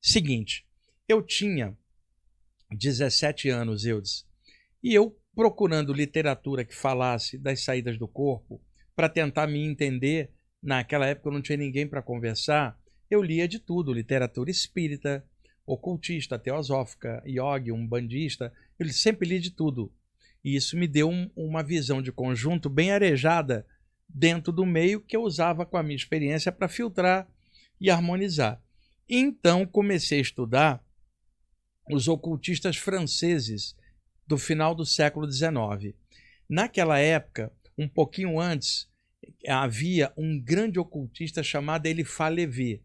Seguinte, eu tinha 17 anos, Eudes, e eu procurando literatura que falasse das saídas do corpo, para tentar me entender, naquela época eu não tinha ninguém para conversar, eu lia de tudo, literatura espírita, ocultista, teosófica, yogi, umbandista, eu sempre li de tudo. E isso me deu uma visão de conjunto bem arejada dentro do meio que eu usava com a minha experiência para filtrar e harmonizar. Então comecei a estudar os ocultistas franceses do final do século XIX. Naquela época, um pouquinho antes, havia um grande ocultista chamado Eliphas Lévy,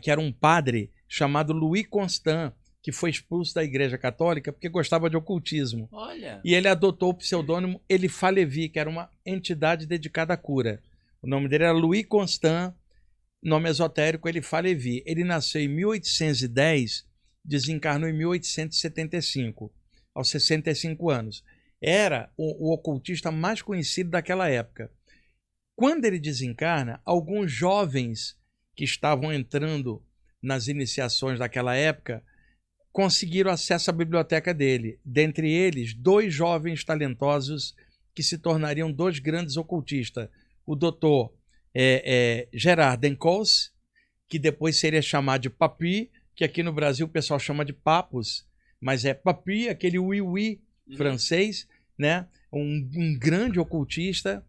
que era um padre chamado Louis Constant, que foi expulso da Igreja Católica porque gostava de ocultismo. Olha. E ele adotou o pseudônimo Eliphas Lévy, que era uma entidade dedicada à cura. O nome dele era Louis Constant, nome esotérico Eliphas Lévy. Ele nasceu em 1810, desencarnou em 1875, aos 65 anos. Era o ocultista mais conhecido daquela época. Quando ele desencarna, alguns jovens que estavam entrando nas iniciações daquela época conseguiram acesso à biblioteca dele. Dentre eles, 2 jovens talentosos que se tornariam 2 grandes ocultistas. O doutor Gerard Dencausse, que depois seria chamado de Papy, que aqui no Brasil o pessoal chama de Papus, mas é Papy, aquele oui-oui francês, né? Um grande ocultista.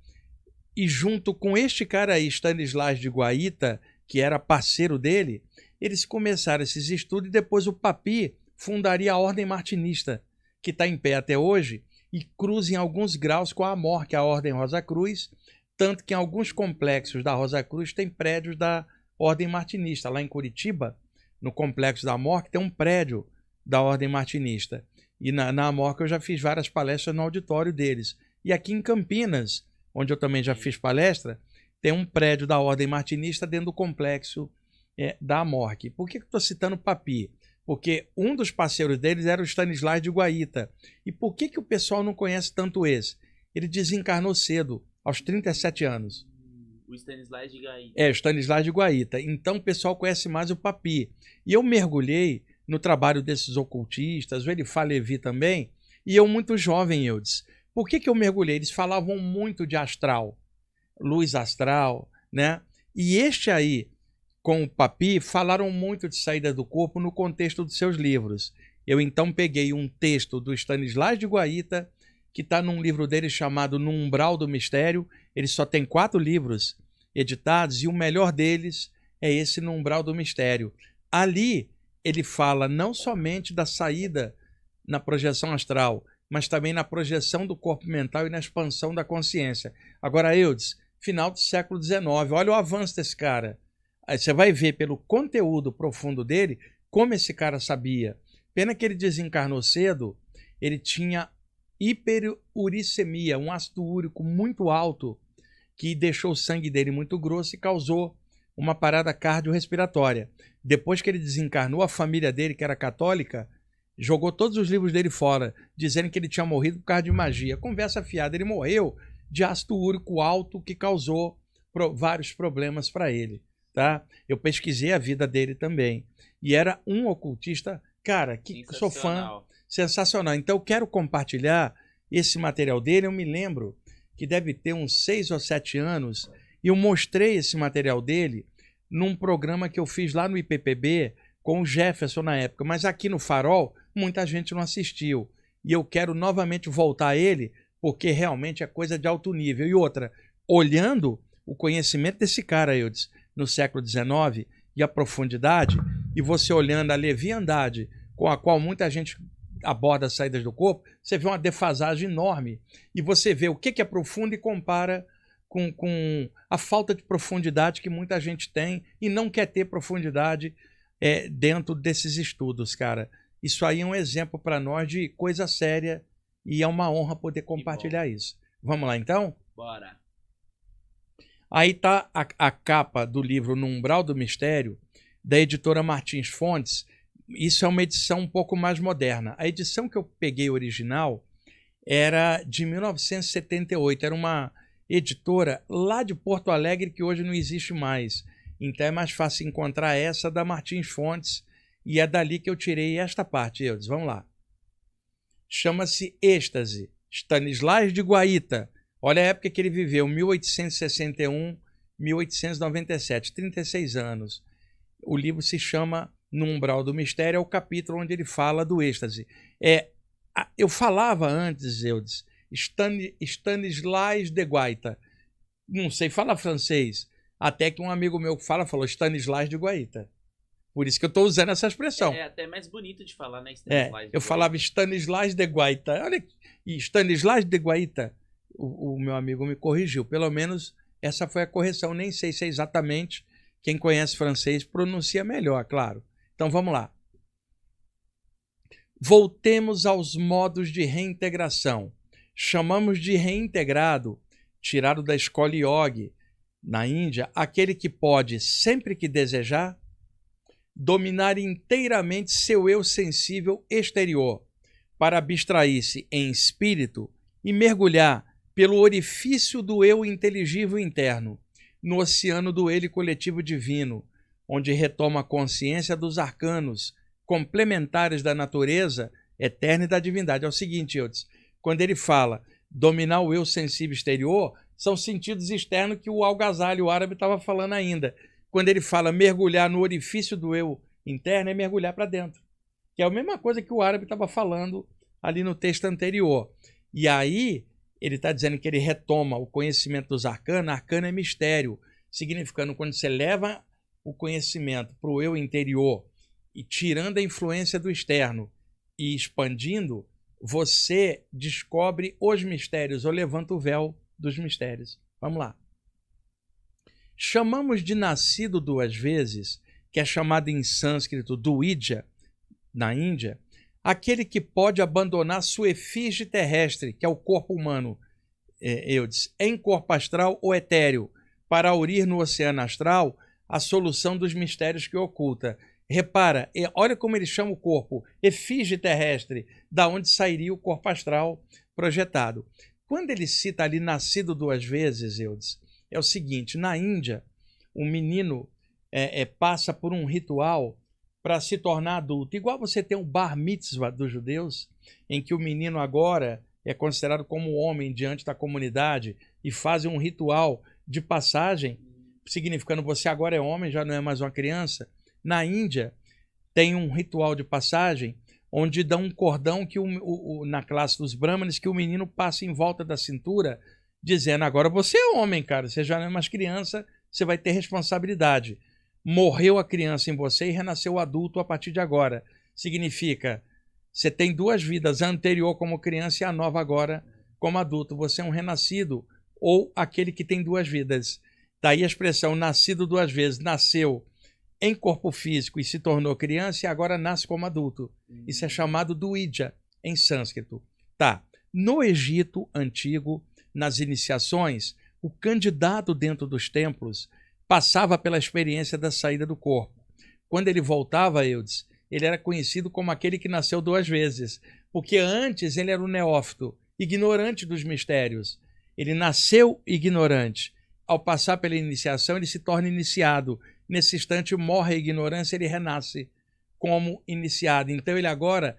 E junto com este cara aí, Stanislas de Guaita, que era parceiro dele, eles começaram esses estudos e depois o Papy fundaria a Ordem Martinista, que está em pé até hoje e cruza em alguns graus com a Amor, que é a Ordem Rosa Cruz, tanto que em alguns complexos da Rosa Cruz tem prédios da Ordem Martinista. Lá em Curitiba, no Complexo da Amor, tem um prédio da Ordem Martinista. E na Amor eu já fiz várias palestras no auditório deles. E aqui em Campinas, onde eu também já fiz palestra, tem um prédio da Ordem Martinista dentro do complexo da Amorque. Por que eu estou citando o Papy? Porque um dos parceiros deles era o Stanislas de Guaita. E por que o pessoal não conhece tanto esse? Ele desencarnou cedo, aos 37 anos. O Stanislas de Guaita. O Stanislas de Guaita. Então o pessoal conhece mais o Papy. E eu mergulhei no trabalho desses ocultistas, o Eliphas Lévy também, e eu muito jovem, Eudes. Por que eu mergulhei? Eles falavam muito de astral, luz astral, né? E este aí, com o Papy, falaram muito de saída do corpo no contexto dos seus livros. Eu então peguei um texto do Stanislas de Guaita, que está num livro dele chamado No Umbral do Mistério. Ele só tem 4 livros editados e o melhor deles é esse No Umbral do Mistério. Ali ele fala não somente da saída na projeção astral, mas também na projeção do corpo mental e na expansão da consciência. Agora, Eudes, final do século XIX, olha o avanço desse cara. Aí você vai ver pelo conteúdo profundo dele como esse cara sabia. Pena que ele desencarnou cedo, ele tinha hiperuricemia, um ácido úrico muito alto, que deixou o sangue dele muito grosso e causou uma parada cardiorrespiratória. Depois que ele desencarnou, a família dele, que era católica, jogou todos os livros dele fora, dizendo que ele tinha morrido por causa de magia. Conversa fiada, ele morreu de ácido úrico alto que causou vários problemas para ele. Tá? Eu pesquisei a vida dele também. E era um ocultista, cara, que sou fã, sensacional. Então eu quero compartilhar esse material dele. Eu me lembro que deve ter uns 6 ou 7 anos, e eu mostrei esse material dele num programa que eu fiz lá no IPPB com o Jefferson na época. Mas aqui no Farol, muita gente não assistiu. E eu quero novamente voltar a ele, porque realmente é coisa de alto nível. E outra, olhando o conhecimento desse cara, eu disse, no século XIX, e a profundidade, e você olhando a leviandade com a qual muita gente aborda as saídas do corpo, você vê uma defasagem enorme. E você vê o que é profundo e compara com a falta de profundidade que muita gente tem e não quer ter profundidade dentro desses estudos, cara. Isso aí é um exemplo para nós de coisa séria e é uma honra poder compartilhar isso. Vamos lá, então? Bora. Aí tá a capa do livro No Umbral do Mistério, da editora Martins Fontes. Isso é uma edição um pouco mais moderna. A edição que eu peguei original era de 1978. Era uma editora lá de Porto Alegre que hoje não existe mais. Então é mais fácil encontrar essa da Martins Fontes, E é dali que eu tirei esta parte, Eudes. Vamos lá. Chama-se êxtase. Stanislas de Guaita. Olha a época que ele viveu, 1861, 1897, 36 anos. O livro se chama No Umbral do Mistério, é o capítulo onde ele fala do êxtase. Eu falava antes, Eudes, Stanislas de Guaita. Não sei falar francês. Até que um amigo meu que falou Stanislas de Guaita. Por isso que eu estou usando essa expressão. É até mais bonito de falar, né? Stanislas Eu falava Stanislas de Guaita. Olha, e Stanislas de Guaita, o meu amigo me corrigiu. Pelo menos essa foi a correção. Nem sei se é exatamente. Quem conhece francês pronuncia melhor, claro. Então vamos lá. Voltemos aos modos de reintegração. Chamamos de reintegrado, tirado da escola yogi, na Índia, aquele que pode, sempre que desejar, dominar inteiramente seu eu sensível exterior, para abstrair-se em espírito e mergulhar pelo orifício do eu inteligível interno, no oceano do ele coletivo divino, onde retoma a consciência dos arcanos complementares da natureza eterna e da divindade. É o seguinte, Eudes, quando ele fala dominar o eu sensível exterior, são sentidos externos que o Al-Ghazali, o árabe, estava falando ainda. Quando ele fala mergulhar no orifício do eu interno, é mergulhar para dentro. Que é a mesma coisa que o árabe estava falando ali no texto anterior. E aí, ele está dizendo que ele retoma o conhecimento dos arcanos. Arcano é mistério, significando quando você leva o conhecimento para o eu interior e tirando a influência do externo e expandindo, você descobre os mistérios ou levanta o véu dos mistérios. Vamos lá. Chamamos de nascido duas vezes, que é chamado em sânscrito Duidya, na Índia, aquele que pode abandonar sua efígie terrestre, que é o corpo humano, Eudes, em corpo astral ou etéreo, para aurir no oceano astral a solução dos mistérios que oculta. Repara, olha como ele chama o corpo, efígie terrestre, da onde sairia o corpo astral projetado. Quando ele cita ali nascido duas vezes, Eudes, é o seguinte, na Índia, um menino passa por um ritual para se tornar adulto. Igual você tem um bar mitzvah dos judeus, em que o menino agora é considerado como homem diante da comunidade e fazem um ritual de passagem, significando você agora é homem, já não é mais uma criança. Na Índia, tem um ritual de passagem onde dá um cordão que na classe dos brahmanes que o menino passa em volta da cintura, dizendo, agora você é homem, cara, você já não é mais criança, você vai ter responsabilidade. Morreu a criança em você e renasceu o adulto a partir de agora. Significa, você tem duas vidas, a anterior como criança e a nova agora como adulto. Você é um renascido ou aquele que tem duas vidas. Daí a expressão nascido duas vezes, nasceu em corpo físico e se tornou criança e agora nasce como adulto. Isso é chamado Duidya, em sânscrito. Tá. No Egito antigo, nas iniciações, o candidato dentro dos templos passava pela experiência da saída do corpo. Quando ele voltava, Eudes, ele era conhecido como aquele que nasceu duas vezes, porque antes ele era um neófito, ignorante dos mistérios. Ele nasceu ignorante. Ao passar pela iniciação, ele se torna iniciado. Nesse instante, morre a ignorância, ele renasce como iniciado. Então, ele agora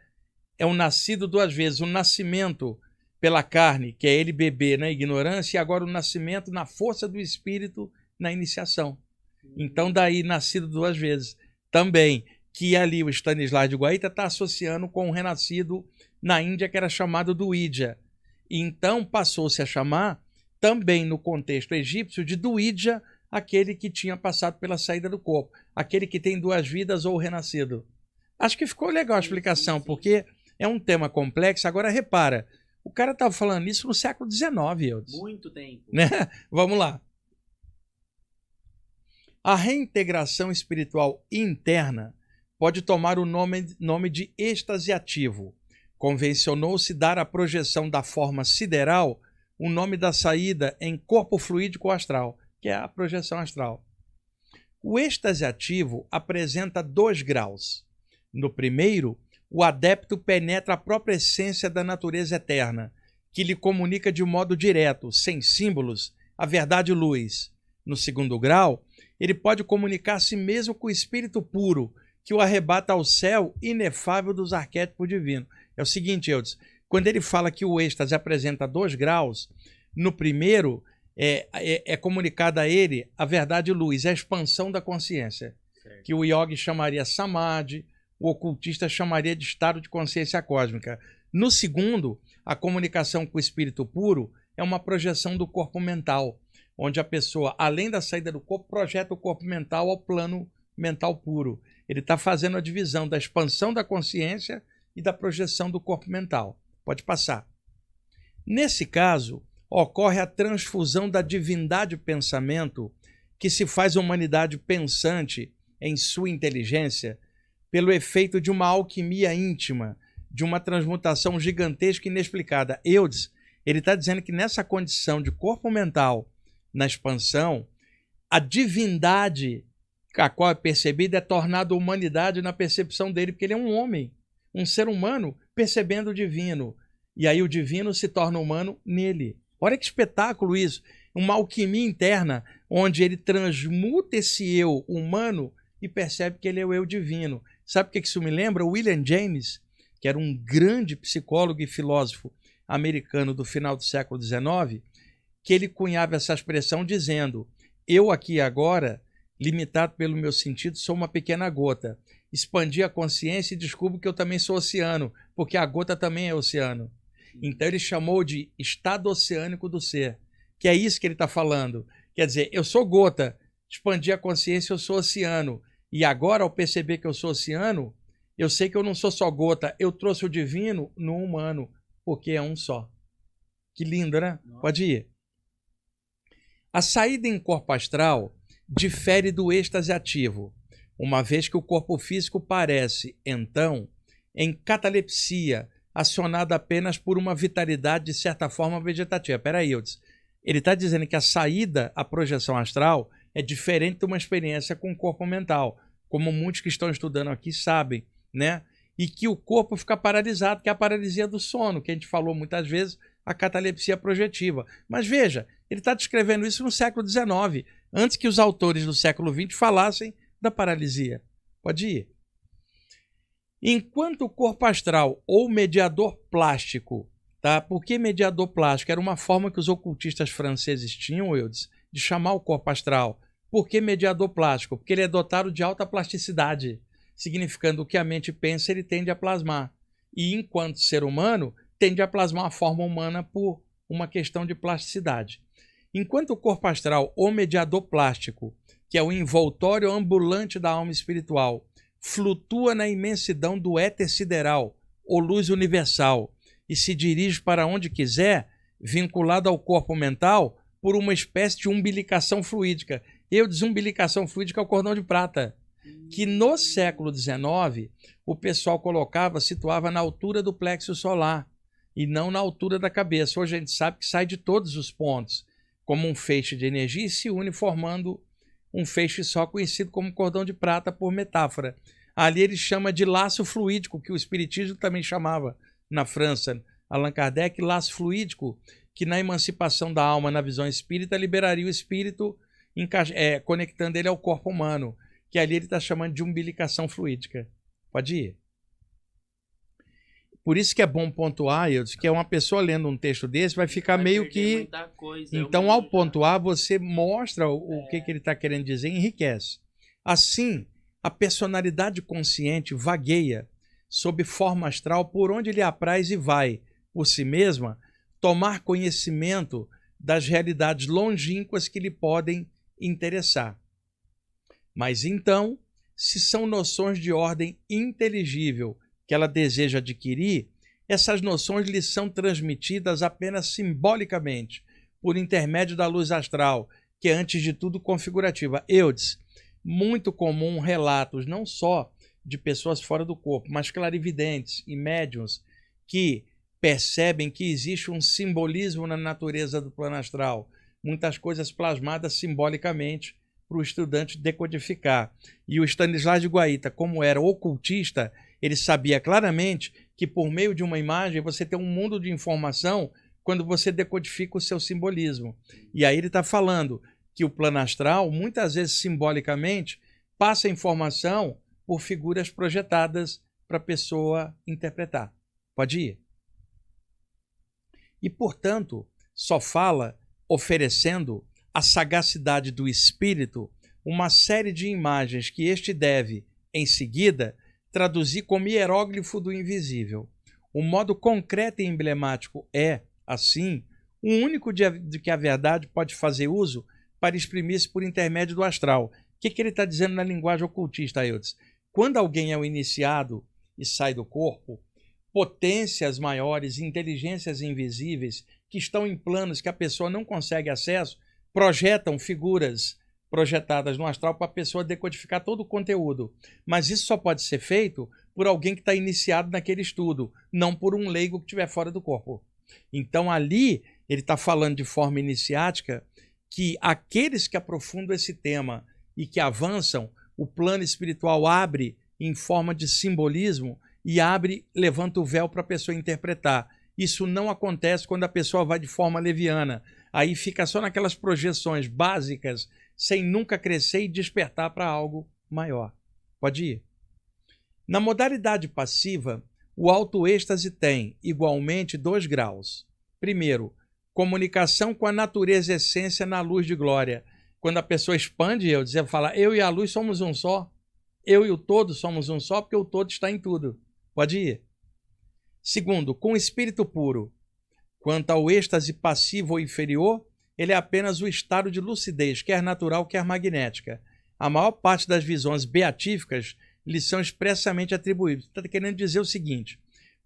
é um nascido duas vezes. O nascimento pela carne, que é ele bebê na ignorância, e agora o nascimento na força do espírito na iniciação. Então, daí, nascido duas vezes. Também, que ali o Stanislas de Guaita está associando com o renascido na Índia, que era chamado Duidya. E então, passou-se a chamar, também no contexto egípcio, de Duidya, aquele que tinha passado pela saída do corpo, aquele que tem duas vidas ou renascido. Acho que ficou legal a explicação, porque é um tema complexo. Agora, repara, o cara estava falando isso no século XIX, Eudes. Muito tempo. Né? Vamos lá. A reintegração espiritual interna pode tomar o nome de êxtase ativo. Convencionou-se dar à projeção da forma sideral o nome da saída em corpo fluídico astral, que é a projeção astral. O êxtase ativo apresenta 2 graus. No primeiro, o adepto penetra a própria essência da natureza eterna, que lhe comunica de modo direto, sem símbolos, a verdade e luz. No segundo grau, ele pode comunicar a si mesmo com o espírito puro, que o arrebata ao céu inefável dos arquétipos divinos. É o seguinte, Eudes, quando ele fala que o êxtase apresenta 2 graus, no primeiro é comunicada a ele a verdade luz, a expansão da consciência, certo, que o yogi chamaria samadhi, o ocultista chamaria de estado de consciência cósmica. No segundo, a comunicação com o espírito puro é uma projeção do corpo mental, onde a pessoa, além da saída do corpo, projeta o corpo mental ao plano mental puro. Ele está fazendo a divisão da expansão da consciência e da projeção do corpo mental. Pode passar. Nesse caso, ocorre a transfusão da divindade pensamento, que se faz a humanidade pensante em sua inteligência, pelo efeito de uma alquimia íntima, de uma transmutação gigantesca e inexplicada. Eudes, ele está dizendo que nessa condição de corpo mental, na expansão, a divindade a qual é percebida é tornada humanidade na percepção dele, porque ele é um homem, um ser humano percebendo o divino. E aí o divino se torna humano nele. Olha que espetáculo isso. Uma alquimia interna, onde ele transmuta esse eu humano e percebe que ele é o eu divino. Sabe o que isso me lembra? William James, que era um grande psicólogo e filósofo americano do final do século XIX, que ele cunhava essa expressão dizendo: eu aqui e agora, limitado pelo meu sentido, sou uma pequena gota. Expandi a consciência e descubro que eu também sou oceano, porque a gota também é oceano. Então ele chamou de estado oceânico do ser, que é isso que ele está falando. Quer dizer, eu sou gota, expandi a consciência, eu sou oceano. E agora, ao perceber que eu sou oceano, eu sei que eu não sou só gota, eu trouxe o divino no humano, porque é um só. Que lindo, né? Pode ir. A saída em corpo astral difere do êxtase ativo, uma vez que o corpo físico parece, então, em catalepsia, acionada apenas por uma vitalidade de certa forma vegetativa. Peraí, Eudes. Ele está dizendo que a saída, a projeção astral, é diferente de uma experiência com o corpo mental, como muitos que estão estudando aqui sabem, né? E que o corpo fica paralisado, que é a paralisia do sono, que a gente falou muitas vezes, a catalepsia projetiva. Mas veja, ele está descrevendo isso no século XIX, antes que os autores do século XX falassem da paralisia. Pode ir. Enquanto o corpo astral ou mediador plástico, tá? Por que mediador plástico? Era uma forma que os ocultistas franceses tinham, Eudes, de chamar o corpo astral. Por que mediador plástico? Porque ele é dotado de alta plasticidade, significando que a mente pensa, ele tende a plasmar. E enquanto ser humano, tende a plasmar a forma humana por uma questão de plasticidade. Enquanto o corpo astral ou mediador plástico, que é o envoltório ambulante da alma espiritual, flutua na imensidão do éter sideral, ou luz universal, e se dirige para onde quiser, vinculado ao corpo mental por uma espécie de umbilicação fluídica. Eu desumbilicação fluídica é o cordão de prata, que no século XIX o pessoal colocava, situava na altura do plexo solar e não na altura da cabeça. Hoje a gente sabe que sai de todos os pontos, como um feixe de energia, e se une formando um feixe só, conhecido como cordão de prata por metáfora. Ali ele chama de laço fluídico, que o espiritismo também chamava na França. Allan Kardec, laço fluídico, que na emancipação da alma, na visão espírita, liberaria o espírito, conectando ele ao corpo humano, que ali ele está chamando de umbilicação fluídica. Pode ir. Por isso que é bom pontuar, Eudes, que é uma pessoa lendo um texto desse, vai ficar meio que... Então, ao pontuar, você mostra o que ele está querendo dizer e enriquece. Assim, a personalidade consciente vagueia sob forma astral por onde lhe apraz e vai, por si mesma, tomar conhecimento das realidades longínquas que lhe podem interessar. Mas então, se são noções de ordem inteligível que ela deseja adquirir, essas noções lhe são transmitidas apenas simbolicamente, por intermédio da luz astral, que é antes de tudo configurativa. Eudes, muito comum relatos não só de pessoas fora do corpo, mas clarividentes e médiuns que percebem que existe um simbolismo na natureza do plano astral, muitas coisas plasmadas simbolicamente para o estudante decodificar. E o Stanislas de Guaita, como era ocultista, ele sabia claramente que por meio de uma imagem você tem um mundo de informação quando você decodifica o seu simbolismo. E aí ele está falando que o plano astral, muitas vezes simbolicamente, passa informação por figuras projetadas para a pessoa interpretar. Pode ir. E, portanto, só fala oferecendo a sagacidade do espírito uma série de imagens que este deve, em seguida, traduzir como hieróglifo do invisível. O modo concreto e emblemático é, assim, o único de que a verdade pode fazer uso para exprimir-se por intermédio do astral. O que ele está dizendo na linguagem ocultista, Eudes? Quando alguém é o iniciado e sai do corpo, potências maiores, inteligências invisíveis, que estão em planos que a pessoa não consegue acesso, projetam figuras projetadas no astral para a pessoa decodificar todo o conteúdo. Mas isso só pode ser feito por alguém que está iniciado naquele estudo, não por um leigo que estiver fora do corpo. Então ali ele está falando de forma iniciática que aqueles que aprofundam esse tema e que avançam, o plano espiritual abre em forma de simbolismo e abre, levanta o véu para a pessoa interpretar. Isso não acontece quando a pessoa vai de forma leviana. Aí fica só naquelas projeções básicas, sem nunca crescer e despertar para algo maior. Pode ir. Na modalidade passiva, o autoêxtase tem, igualmente, 2 graus. Primeiro, comunicação com a natureza essência na luz de glória. Quando a pessoa expande, fala, eu e a luz somos um só. Eu e o todo somos um só, porque o todo está em tudo. Pode ir. Segundo, com espírito puro. Quanto ao êxtase passivo ou inferior, ele é apenas o estado de lucidez, quer natural, quer magnética. A maior parte das visões beatíficas lhe são expressamente atribuídas. Está querendo dizer o seguinte,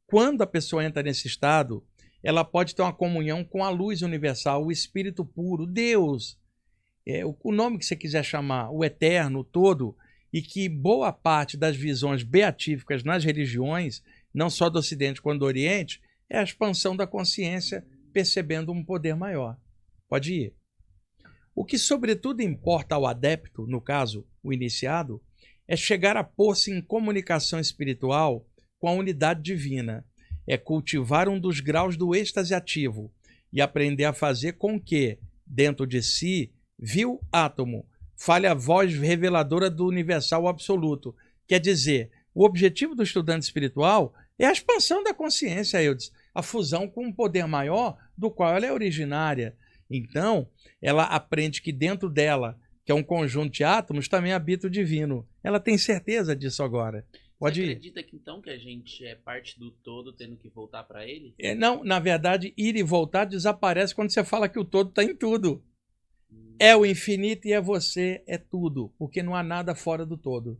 quando a pessoa entra nesse estado, ela pode ter uma comunhão com a luz universal, o espírito puro, Deus, o nome que você quiser chamar, o eterno, o todo, e que boa parte das visões beatíficas nas religiões, não só do Ocidente quanto do Oriente, é a expansão da consciência percebendo um poder maior. Pode ir. O que sobretudo importa ao adepto, no caso, o iniciado, é chegar a pôr-se em comunicação espiritual com a unidade divina, é cultivar um dos graus do êxtase ativo e aprender a fazer com que, dentro de si, vil átomo, fale a voz reveladora do universal absoluto. Quer dizer, o objetivo do estudante espiritual é a expansão da consciência, Eudes, a fusão com um poder maior do qual ela é originária. Então, ela aprende que dentro dela, que é um conjunto de átomos, também habita o divino. Ela tem certeza disso agora. Pode ir. Você acredita que então que a gente é parte do todo tendo que voltar para ele? Não, na verdade, ir e voltar desaparece quando você fala que o todo está em tudo. É o infinito e é você, é tudo, porque não há nada fora do todo.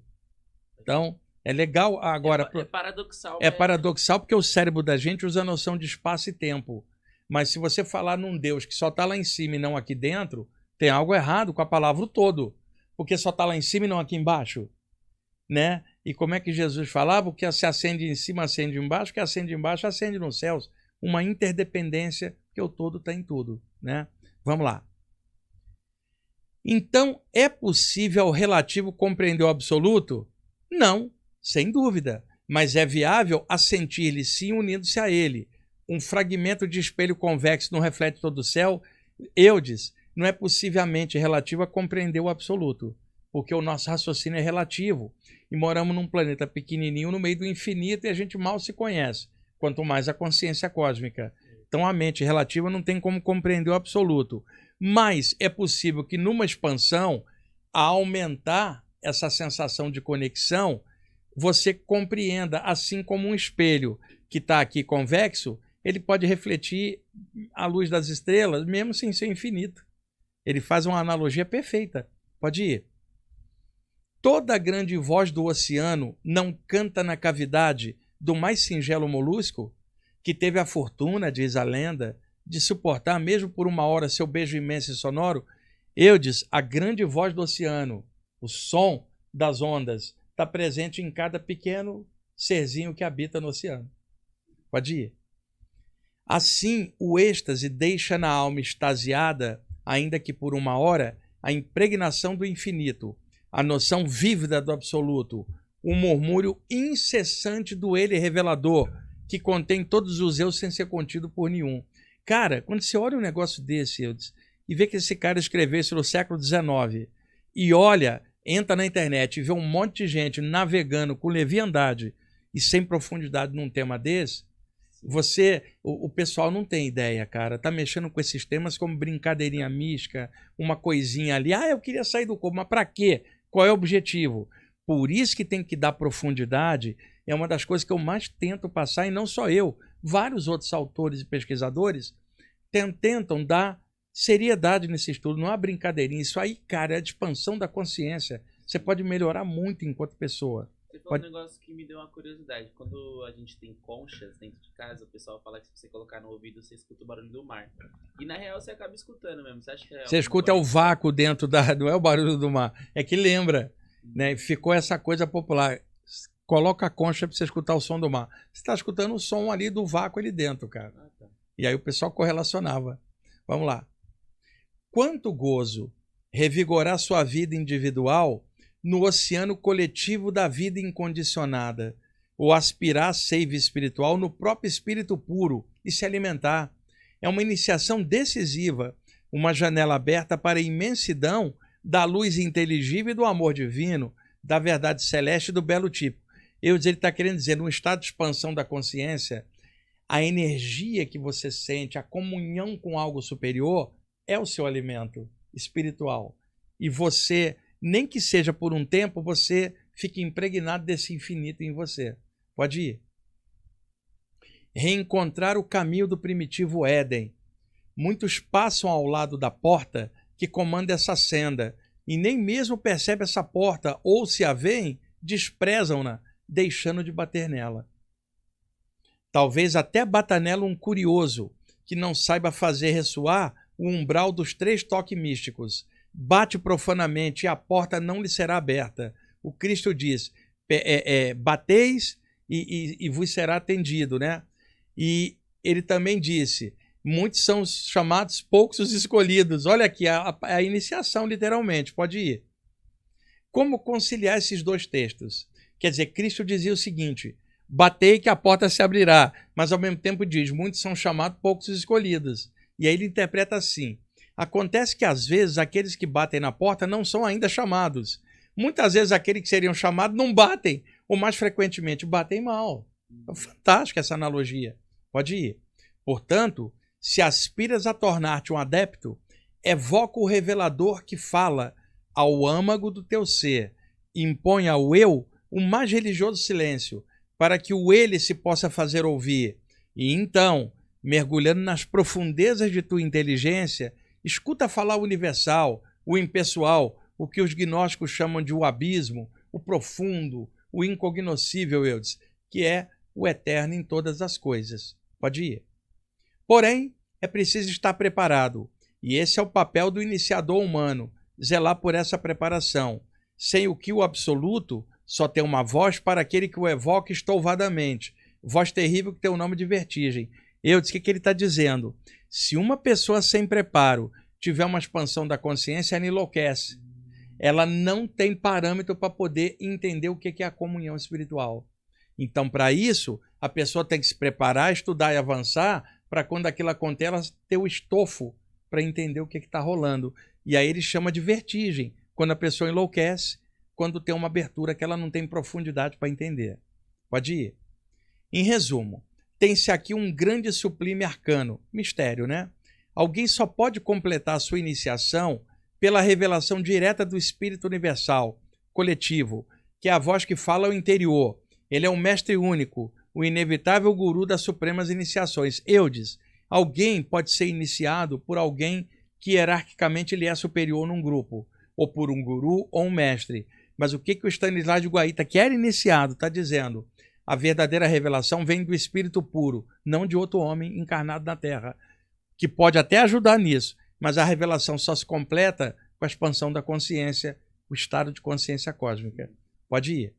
Então, é legal agora... É paradoxal. É paradoxal porque o cérebro da gente usa a noção de espaço e tempo. Mas se você falar num Deus que só está lá em cima e não aqui dentro, tem algo errado com a palavra o todo, porque só está lá em cima e não aqui embaixo. Né? E como é que Jesus falava? O que se acende em cima, acende embaixo, o que acende embaixo, acende nos céus. Uma interdependência, que o todo está em tudo. Né? Vamos lá. Então, é possível ao relativo compreender o absoluto? Não, sem dúvida. Mas é viável assentir-lhe sim unindo-se a ele. Um fragmento de espelho convexo não reflete todo o céu? Eudes, não é possivelmente relativo a compreender o absoluto, porque o nosso raciocínio é relativo. E moramos num planeta pequenininho no meio do infinito e a gente mal se conhece, quanto mais a consciência cósmica. Então a mente relativa não tem como compreender o absoluto. Mas é possível que numa expansão, a aumentar essa sensação de conexão, você compreenda, assim como um espelho que está aqui convexo, ele pode refletir a luz das estrelas, mesmo sem ser infinito. Ele faz uma analogia perfeita. Pode ir. Toda a grande voz do oceano não canta na cavidade do mais singelo molusco, que teve a fortuna, diz a lenda, de suportar, mesmo por uma hora, seu beijo imenso e sonoro? Eudes, a grande voz do oceano, o som das ondas, está presente em cada pequeno serzinho que habita no oceano. Pode ir. Assim, o êxtase deixa na alma extasiada, ainda que por uma hora, a impregnação do infinito, a noção vívida do absoluto, o murmúrio incessante do ele revelador, que contém todos os eu sem ser contido por nenhum. Cara, quando você olha um negócio desse, Eudes, e vê que esse cara escreveu isso no século XIX, e olha entra na internet e vê um monte de gente navegando com leviandade e sem profundidade num tema desse, o pessoal não tem ideia, cara. Tá mexendo com esses temas como brincadeirinha mística, uma coisinha ali. Ah, eu queria sair do corpo, mas para quê? Qual é o objetivo? Por isso que tem que dar profundidade. É uma das coisas que eu mais tento passar, e não só eu, vários outros autores e pesquisadores tentam dar seriedade nesse estudo. Não há brincadeirinha. Isso aí, cara, é a expansão da consciência. Você pode melhorar muito enquanto pessoa. Você falou um negócio que me deu uma curiosidade. Quando a gente tem conchas dentro de casa, o pessoal fala que se você colocar no ouvido, você escuta o barulho do mar. E na real você acaba escutando mesmo. Você acha que você escuta o vácuo dentro da... Não é o barulho do mar. É que lembra, né? Ficou essa coisa popular. Coloca a concha para você escutar o som do mar. Você está escutando o som ali do vácuo ali dentro, cara. Ah, tá. E aí o pessoal correlacionava. Vamos lá. Quanto gozo revigorar sua vida individual no oceano coletivo da vida incondicionada, ou aspirar a seiva espiritual no próprio espírito puro e se alimentar. É uma iniciação decisiva, uma janela aberta para a imensidão da luz inteligível e do amor divino, da verdade celeste e do belo tipo. Ele está querendo dizer, num estado de expansão da consciência, a energia que você sente, a comunhão com algo superior, é o seu alimento espiritual. E você, nem que seja por um tempo, você fica impregnado desse infinito em você. Pode ir. Reencontrar o caminho do primitivo Éden. Muitos passam ao lado da porta que comanda essa senda e nem mesmo percebem essa porta, ou se a veem, desprezam-na, deixando de bater nela. Talvez até bata nela um curioso que não saiba fazer ressoar o umbral dos 3 toques místicos. Bate profanamente e a porta não lhe será aberta. O Cristo diz, bateis e vos será atendido, né? E ele também disse, muitos são os chamados, poucos os escolhidos. Olha aqui, a iniciação literalmente, pode ir. Como conciliar esses 2 textos? Quer dizer, Cristo dizia o seguinte, batei que a porta se abrirá, mas ao mesmo tempo diz, muitos são chamados, poucos os escolhidos. E aí ele interpreta assim, acontece que às vezes aqueles que batem na porta não são ainda chamados. Muitas vezes aqueles que seriam chamados não batem, ou mais frequentemente batem mal. É fantástica essa analogia. Pode ir. Portanto, se aspiras a tornar-te um adepto, evoca o revelador que fala ao âmago do teu ser, impõe ao eu o mais religioso silêncio, para que o ele se possa fazer ouvir. E então, mergulhando nas profundezas de tua inteligência, escuta falar o universal, o impessoal, o que os gnósticos chamam de o abismo, o profundo, o incognoscível, Eudes, que é o eterno em todas as coisas. Pode ir. Porém, é preciso estar preparado, e esse é o papel do iniciador humano, zelar por essa preparação, sem o que o absoluto só tem uma voz para aquele que o evoca estouvadamente, voz terrível que tem o nome de vertigem. Eudes, o que ele está dizendo? Se uma pessoa sem preparo tiver uma expansão da consciência, ela enlouquece. Ela não tem parâmetro para poder entender o que é a comunhão espiritual. Então, para isso, a pessoa tem que se preparar, estudar e avançar, para quando aquilo acontecer, ela ter o estofo para entender o que está rolando. E aí ele chama de vertigem, quando a pessoa enlouquece, quando tem uma abertura que ela não tem profundidade para entender. Pode ir. Em resumo, tem-se aqui um grande sublime arcano, mistério, né? Alguém só pode completar a sua iniciação pela revelação direta do Espírito Universal, coletivo, que é a voz que fala ao interior. Ele é um mestre único, o inevitável guru das supremas iniciações. Eudes, alguém pode ser iniciado por alguém que hierarquicamente lhe é superior num grupo, ou por um guru ou um mestre. Mas o que o Stanislas de Guaita, que era iniciado, está dizendo? A verdadeira revelação vem do Espírito puro, não de outro homem encarnado na Terra, que pode até ajudar nisso, mas a revelação só se completa com a expansão da consciência, o estado de consciência cósmica. Pode ir.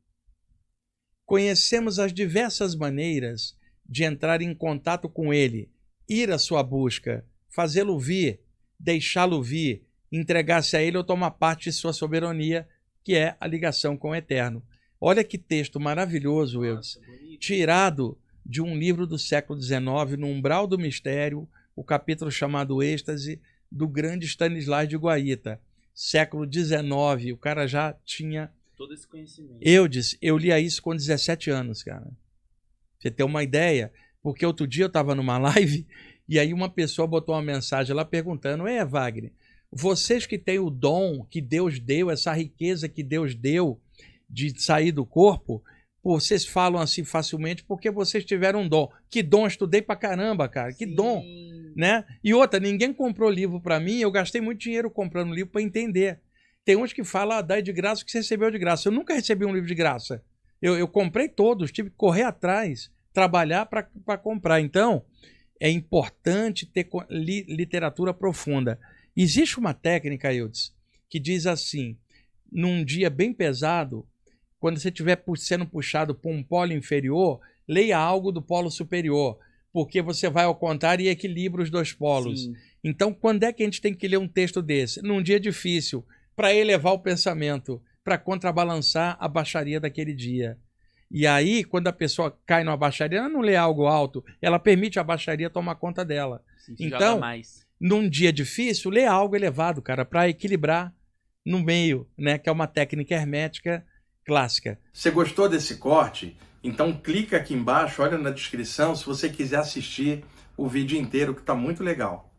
Conhecemos as diversas maneiras de entrar em contato com ele, ir à sua busca, fazê-lo vir, deixá-lo vir, entregar-se a ele ou tomar parte de sua soberania, que é a ligação com o Eterno. Olha que texto maravilhoso, Eudes, tirado de um livro do século XIX, no Umbral do Mistério, o capítulo chamado Êxtase, do grande Stanislas de Guaita. século XIX, o cara já tinha... Todo esse conhecimento. Eu lia isso com 17 anos, cara. Você tem uma ideia? Porque outro dia eu estava numa live e aí uma pessoa botou uma mensagem lá perguntando: Wagner, vocês que têm o dom que Deus deu, essa riqueza que Deus deu de sair do corpo, vocês falam assim facilmente porque vocês tiveram um dom. Que dom? Estudei pra caramba, cara. Que Sim. dom, né? E outra, ninguém comprou livro para mim, eu gastei muito dinheiro comprando livro para entender. Tem uns que falam, dai de graça o que você recebeu de graça. Eu nunca recebi um livro de graça. Eu comprei todos, tive que correr atrás, trabalhar para comprar. Então, é importante ter literatura profunda. Existe uma técnica, Eudes, que diz assim, num dia bem pesado, quando você estiver sendo puxado por um polo inferior, leia algo do polo superior, porque você vai ao contrário e equilibra os dois polos. Sim. Então, quando é que a gente tem que ler um texto desse? Num dia difícil, para elevar o pensamento, para contrabalançar a baixaria daquele dia. E aí, quando a pessoa cai numa baixaria, ela não lê algo alto, ela permite a baixaria tomar conta dela. Sim, então, num dia difícil, lê algo elevado, cara, para equilibrar no meio, né? Que é uma técnica hermética clássica. Você gostou desse corte? Então clica aqui embaixo, olha na descrição se você quiser assistir o vídeo inteiro, que está muito legal.